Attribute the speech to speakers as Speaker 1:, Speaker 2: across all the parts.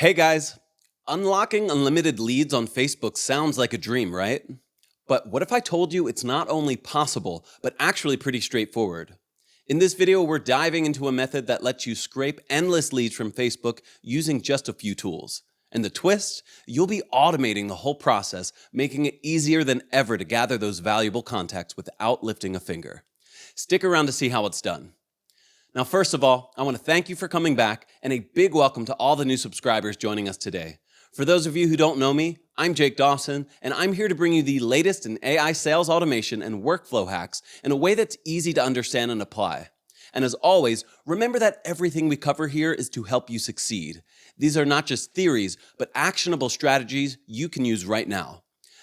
Speaker 1: Hey guys, unlocking unlimited leads on Facebook sounds like a dream, right? But what if I told you it's not only possible, but actually pretty straightforward? In this video, we're diving into a method that lets you scrape endless leads from Facebook using just a few tools. And the twist? You'll be automating the whole process, making it easier than ever to gather those valuable contacts without lifting a finger. Stick around to see how it's done. Now, first of all, I want to thank you for coming back and a big welcome to all the new subscribers joining us today. For those of you who don't know me, I'm Jake Dawson, and I'm here to bring you the latest in AI sales automation and workflow hacks in a way that's easy to understand and apply. And as always, remember that everything we cover here is to help you succeed. These are not just theories, but actionable strategies you can use right now.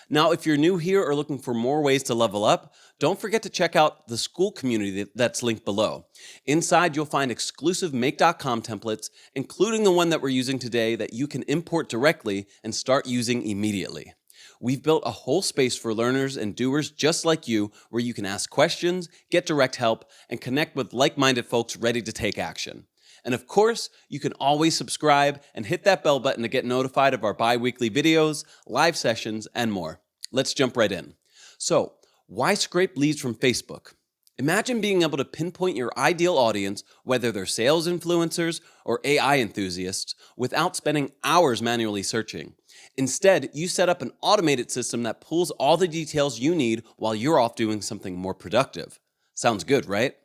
Speaker 1: Now, if you're new here or looking for more ways to level up, don't forget to check out the school community that's linked below. Inside, you'll find exclusive Make.com templates, including the one that we're using today that you can import directly and start using immediately. We've built a whole space for learners and doers just like you, where you can ask questions, get direct help, and connect with like-minded folks ready to take action. And of course, you can always subscribe and hit that bell button to get notified of our bi-weekly videos, live sessions, and more. Let's jump right in. So, why scrape leads from Facebook? Imagine being able to pinpoint your ideal audience, whether they're sales influencers or AI enthusiasts, without spending hours manually searching. Instead, you set up an automated system that pulls all the details you need while you're off doing something more productive. Sounds good, right?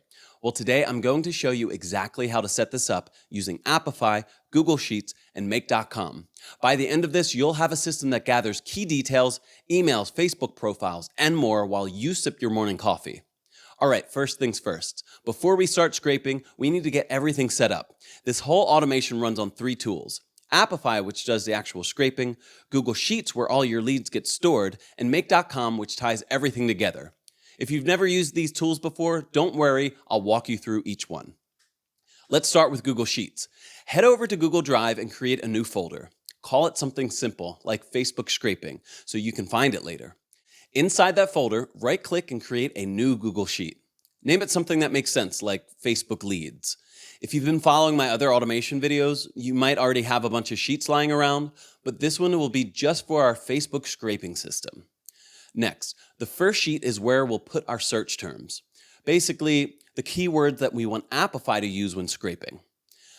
Speaker 1: Well, today I'm going to show you exactly how to set this up using Apify, Google Sheets, and Make.com. By the end of this, you'll have a system that gathers key details, emails, Facebook profiles, and more while you sip your morning coffee. All right, first things first. Before we start scraping, we need to get everything set up. This whole automation runs on 3 tools. Apify, which does the actual scraping, Google Sheets, where all your leads get stored, and Make.com, which ties everything together. If you've never used these tools before, don't worry, I'll walk you through each one. Let's start with Google Sheets. Head over to Google Drive and create a new folder. Call it something simple, like Facebook scraping, so you can find it later. Inside that folder, right-click and create a new Google Sheet. Name it something that makes sense, like Facebook Leads. If you've been following my other automation videos, you might already have a bunch of sheets lying around, but this one will be just for our Facebook scraping system. Next, the first sheet is where we'll put our search terms. Basically, the keywords that we want Apify to use when scraping.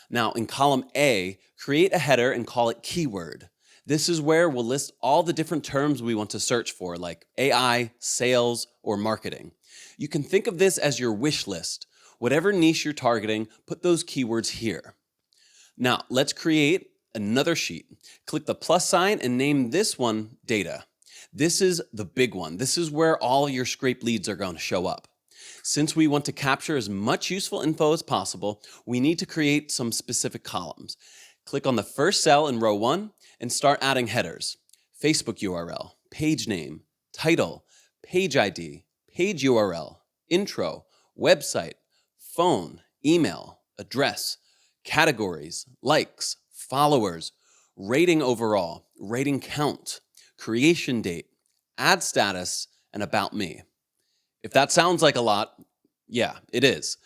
Speaker 1: Now, in column A, create a header and call it keyword. This is where we'll list all the different terms we want to search for, like AI, sales, or marketing. You can think of this as your wish list. Whatever niche you're targeting, put those keywords here. Now, let's create another sheet. Click the plus sign and name this one Data. This is the big one. This is where all your scraped leads are going to show up. Since we want to capture as much useful info as possible, we need to create some specific columns. Click on the first cell in row 1 and start adding headers. Facebook URL, page name, title, page ID, page URL, intro, website, phone, email, address, categories, likes, followers, rating overall, rating count, creation date, ad status, and about me. If that sounds like a lot, yeah, it is.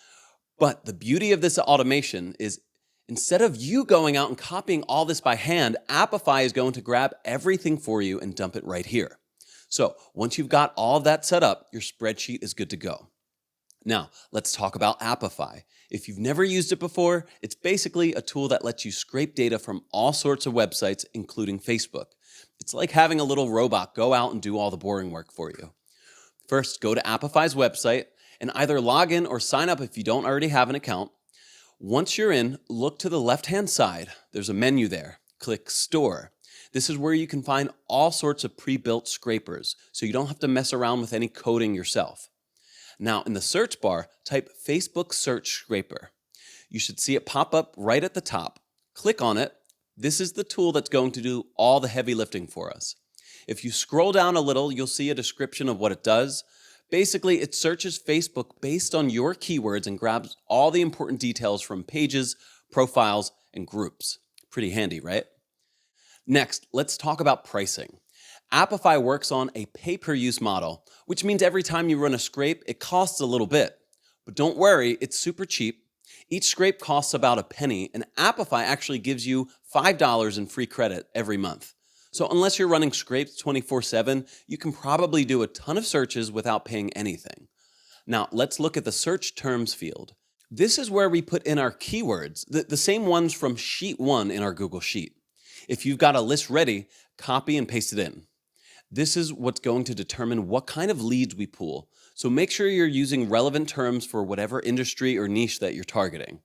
Speaker 1: But the beauty of this automation is instead of you going out and copying all this by hand, Apify is going to grab everything for you and dump it right here. So once you've got all of that set up, your spreadsheet is good to go. Now, let's talk about Apify. If you've never used it before, it's basically a tool that lets you scrape data from all sorts of websites, including Facebook. It's like having a little robot go out and do all the boring work for you. First, go to Apify's website and either log in or sign up if you don't already have an account. Once you're in, look to the left-hand side. There's a menu there. Click Store. This is where you can find all sorts of pre-built scrapers, so you don't have to mess around with any coding yourself. Now, in the search bar, type Facebook Search Scraper. You should see it pop up right at the top. Click on it. This is the tool that's going to do all the heavy lifting for us. If you scroll down a little, you'll see a description of what it does. Basically, it searches Facebook based on your keywords and grabs all the important details from pages, profiles, and groups. Pretty handy, right? Next, let's talk about pricing. Apify works on a pay-per-use model, which means every time you run a scrape, it costs a little bit. But don't worry, it's super cheap. Each scrape costs about a penny, and Apify actually gives you $5 in free credit every month. So unless you're running scrapes 24/7, you can probably do a ton of searches without paying anything. Now, let's look at the search terms field. This is where we put in our keywords, the same ones from sheet 1 in our Google Sheet. If you've got a list ready, copy and paste it in. This is what's going to determine what kind of leads we pull. So make sure you're using relevant terms for whatever industry or niche that you're targeting.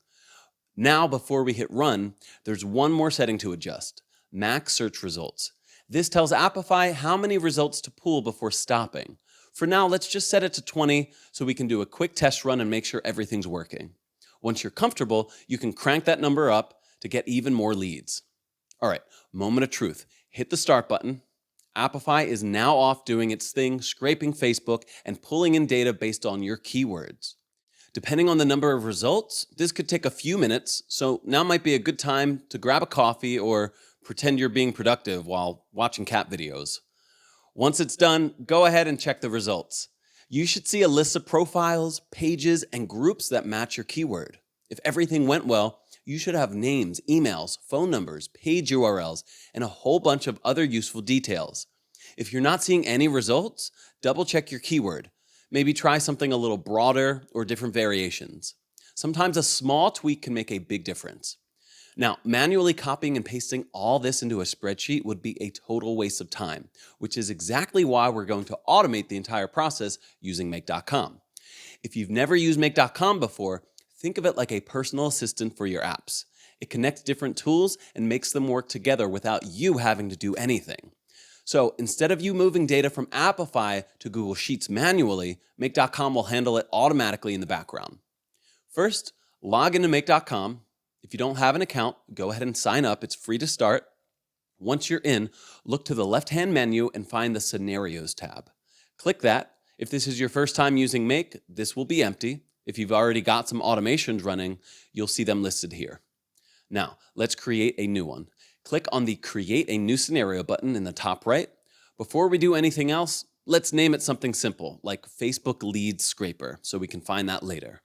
Speaker 1: Now, before we hit run, there's one more setting to adjust: max search results. This tells Apify how many results to pull before stopping. For now, let's just set it to 20 so we can do a quick test run and make sure everything's working. Once you're comfortable, you can crank that number up to get even more leads. All right, moment of truth. Hit the start button. Apify is now off doing its thing, scraping Facebook and pulling in data based on your keywords. Depending on the number of results, this could take a few minutes, so now might be a good time to grab a coffee or pretend you're being productive while watching cat videos. Once it's done, go ahead and check the results. You should see a list of profiles, pages, and groups that match your keyword. If everything went well, you should have names, emails, phone numbers, page URLs, and a whole bunch of other useful details. If you're not seeing any results, double check your keyword. Maybe try something a little broader or different variations. Sometimes a small tweak can make a big difference. Now, manually copying and pasting all this into a spreadsheet would be a total waste of time, which is exactly why we're going to automate the entire process using Make.com. If you've never used Make.com before, think of it like a personal assistant for your apps. It connects different tools and makes them work together without you having to do anything. So instead of you moving data from Apify to Google Sheets manually, Make.com will handle it automatically in the background. First, log into Make.com. If you don't have an account, go ahead and sign up. It's free to start. Once you're in, look to the left-hand menu and find the Scenarios tab. Click that. If this is your first time using Make, this will be empty. If you've already got some automations running, you'll see them listed here. Now, let's create a new one. Click on the Create a New Scenario button in the top right. Before we do anything else, let's name it something simple, like Facebook Leads Scraper, so we can find that later.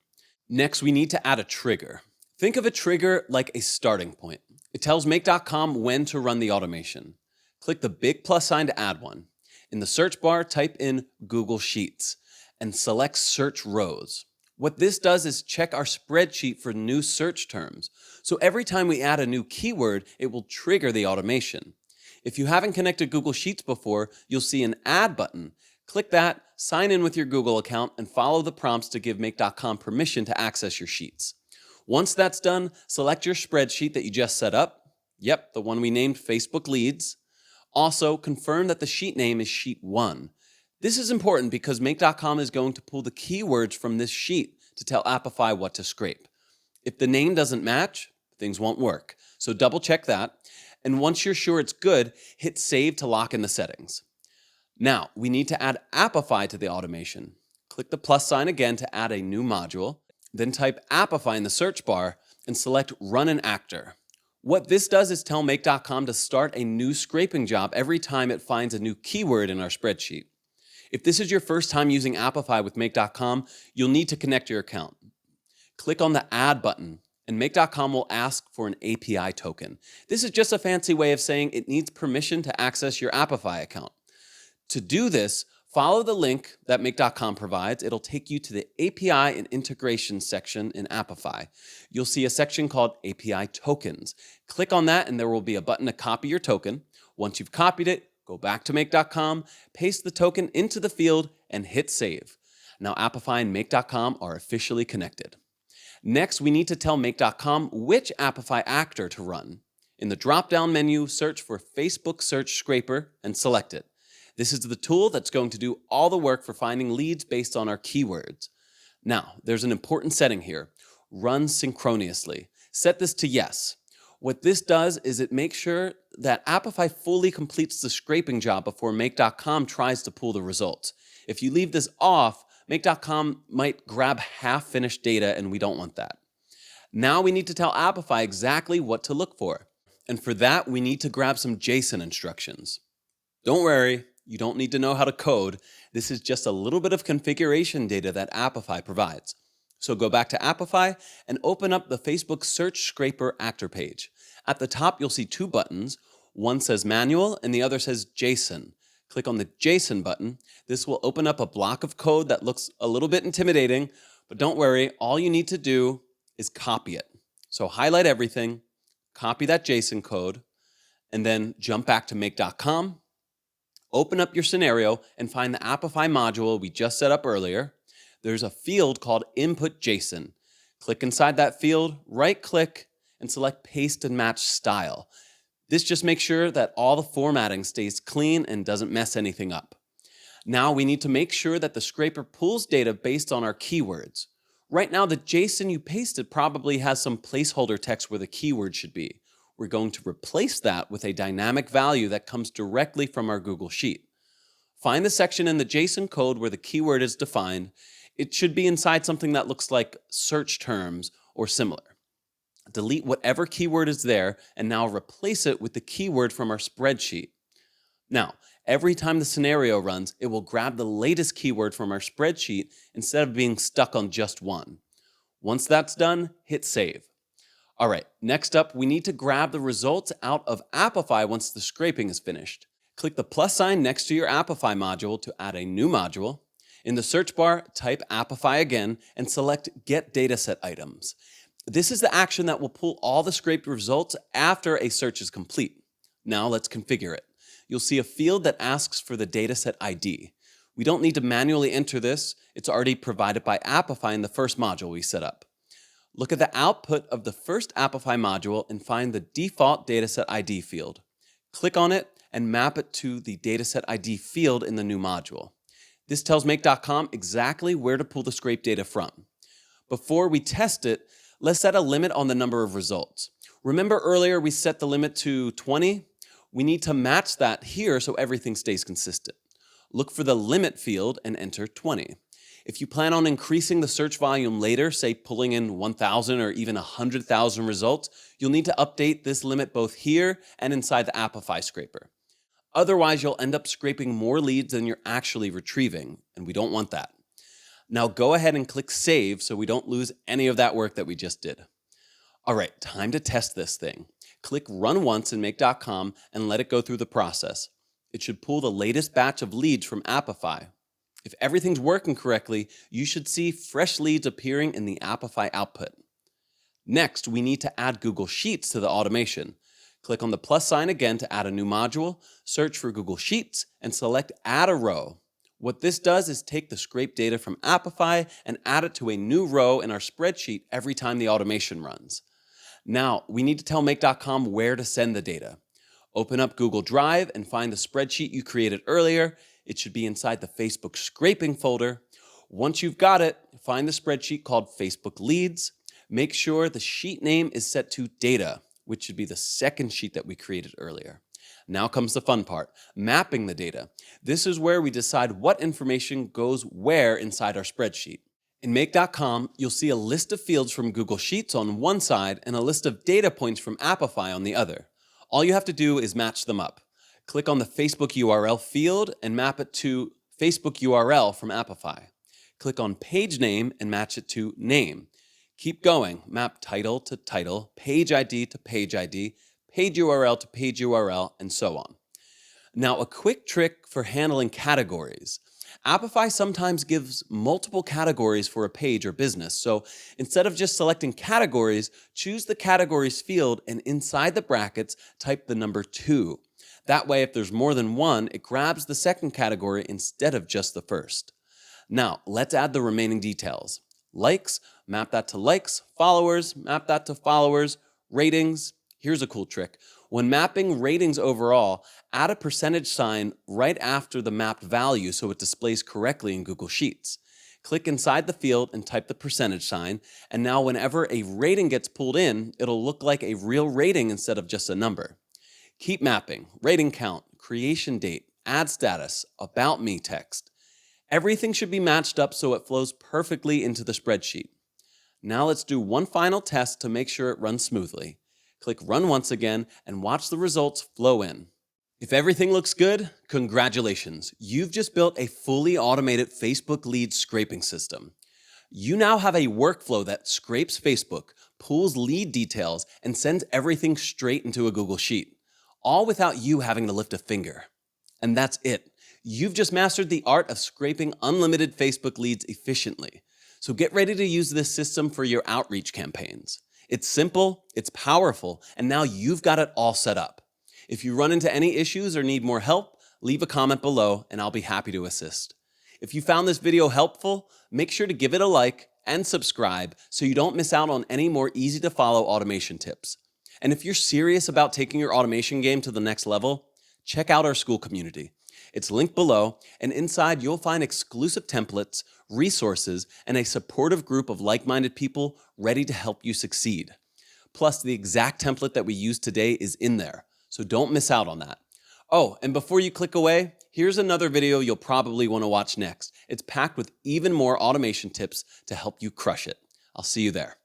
Speaker 1: Next, we need to add a trigger. Think of a trigger like a starting point. It tells Make.com when to run the automation. Click the big plus sign to add one. In the search bar, type in Google Sheets and select Search Rows. What this does is check our spreadsheet for new search terms. So every time we add a new keyword, it will trigger the automation. If you haven't connected Google Sheets before, you'll see an Add button. Click that, sign in with your Google account, and follow the prompts to give Make.com permission to access your sheets. Once that's done, select your spreadsheet that you just set up. Yep, the one we named Facebook Leads. Also, confirm that the sheet name is Sheet 1. This is important because Make.com is going to pull the keywords from this sheet to tell Apify what to scrape. If the name doesn't match, things won't work. So double check that. And once you're sure it's good, hit Save to lock in the settings. Now, we need to add Apify to the automation. Click the plus sign again to add a new module. Then type Apify in the search bar and select Run an Actor. What this does is tell Make.com to start a new scraping job every time it finds a new keyword in our spreadsheet. If this is your first time using Apify with Make.com, you'll need to connect your account. Click on the Add button, and Make.com will ask for an API token. This is just a fancy way of saying it needs permission to access your Apify account. To do this, follow the link that Make.com provides. It'll take you to the API and integration section in Apify. You'll see a section called API Tokens. Click on that, and there will be a button to copy your token. Once you've copied it, go back to Make.com, paste the token into the field, and hit Save. Now Apify and Make.com are officially connected. Next, we need to tell Make.com which Apify actor to run. In the drop-down menu, search for Facebook Search Scraper and select it. This is the tool that's going to do all the work for finding leads based on our keywords. Now, there's an important setting here. Run synchronously. Set this to yes. What this does is it makes sure that Apify fully completes the scraping job before Make.com tries to pull the results. If you leave this off, Make.com might grab half-finished data, and we don't want that. Now we need to tell Apify exactly what to look for. And for that, we need to grab some JSON instructions. Don't worry, you don't need to know how to code. This is just a little bit of configuration data that Apify provides. So go back to Apify and open up the Facebook Search Scraper Actor page. At the top, you'll see two buttons. One says Manual and the other says JSON. Click on the JSON button. This will open up a block of code that looks a little bit intimidating, but don't worry, all you need to do is copy it. So highlight everything, copy that JSON code, and then jump back to make.com. Open up your scenario and find the Apify module we just set up earlier. There's a field called Input JSON. Click inside that field, right-click, and select Paste and Match Style. This just makes sure that all the formatting stays clean and doesn't mess anything up. Now we need to make sure that the scraper pulls data based on our keywords. Right now, the JSON you pasted probably has some placeholder text where the keyword should be. We're going to replace that with a dynamic value that comes directly from our Google Sheet. Find the section in the JSON code where the keyword is defined. It should be inside something that looks like search terms or similar. Delete whatever keyword is there and now replace it with the keyword from our spreadsheet. Now, every time the scenario runs, it will grab the latest keyword from our spreadsheet instead of being stuck on just one. Once that's done, hit save. All right, next up, we need to grab the results out of Apify once the scraping is finished. Click the plus sign next to your Apify module to add a new module. In the search bar, type Apify again and select Get Dataset Items. This is the action that will pull all the scraped results after a search is complete. Now let's configure it. You'll see a field that asks for the dataset ID. We don't need to manually enter this. It's already provided by Apify in the first module we set up. Look at the output of the first Apify module and find the default dataset ID field. Click on it and map it to the dataset ID field in the new module. This tells make.com exactly where to pull the scraped data from. Before we test it, let's set a limit on the number of results. Remember earlier we set the limit to 20? We need to match that here so everything stays consistent. Look for the limit field and enter 20. If you plan on increasing the search volume later, say pulling in 1,000 or even 100,000 results, you'll need to update this limit both here and inside the Apify scraper. Otherwise, you'll end up scraping more leads than you're actually retrieving, and we don't want that. Now go ahead and click Save so we don't lose any of that work that we just did. All right, time to test this thing. Click Run Once in make.com and let it go through the process. It should pull the latest batch of leads from Apify. If everything's working correctly, you should see fresh leads appearing in the Apify output. Next, we need to add Google Sheets to the automation. Click on the plus sign again to add a new module, search for Google Sheets, and select Add a Row. What this does is take the scraped data from Apify and add it to a new row in our spreadsheet every time the automation runs. Now, we need to tell make.com where to send the data. Open up Google Drive and find the spreadsheet you created earlier. It should be inside the Facebook scraping folder. Once you've got it, find the spreadsheet called Facebook Leads. Make sure the sheet name is set to Data, which should be the second sheet that we created earlier. Now comes the fun part, mapping the data. This is where we decide what information goes where inside our spreadsheet. In make.com, you'll see a list of fields from Google Sheets on one side and a list of data points from Apify on the other. All you have to do is match them up. Click on the Facebook URL field and map it to Facebook URL from Apify. Click on page name and match it to name. Keep going, map title to title, page ID to page ID, page URL to page URL, and so on. Now, a quick trick for handling categories. Apify sometimes gives multiple categories for a page or business, so instead of just selecting categories, choose the categories field and inside the brackets, type the number 2. That way, if there's more than one, it grabs the second category instead of just the first. Now, let's add the remaining details. Likes, map that to likes. Followers, map that to followers. Ratings, here's a cool trick. When mapping ratings overall, add a percentage sign right after the mapped value so it displays correctly in Google Sheets. Click inside the field and type the percentage sign, and now whenever a rating gets pulled in, it'll look like a real rating instead of just a number. Keep mapping, rating count, creation date, ad status, about me text. Everything should be matched up so it flows perfectly into the spreadsheet. Now let's do one final test to make sure it runs smoothly. Click Run Once again and watch the results flow in. If everything looks good, congratulations. You've just built a fully automated Facebook lead scraping system. You now have a workflow that scrapes Facebook, pulls lead details, and sends everything straight into a Google Sheet, all without you having to lift a finger. And that's it. You've just mastered the art of scraping unlimited Facebook leads efficiently. So get ready to use this system for your outreach campaigns. It's simple, it's powerful, and now you've got it all set up. If you run into any issues or need more help, leave a comment below and I'll be happy to assist. If you found this video helpful, make sure to give it a like and subscribe so you don't miss out on any more easy to follow automation tips. And if you're serious about taking your automation game to the next level, check out our school community. It's linked below, and inside you'll find exclusive templates, resources, and a supportive group of like-minded people ready to help you succeed. Plus, the exact template that we used today is in there, so don't miss out on that. Oh, and before you click away, here's another video you'll probably want to watch next. It's packed with even more automation tips to help you crush it. I'll see you there.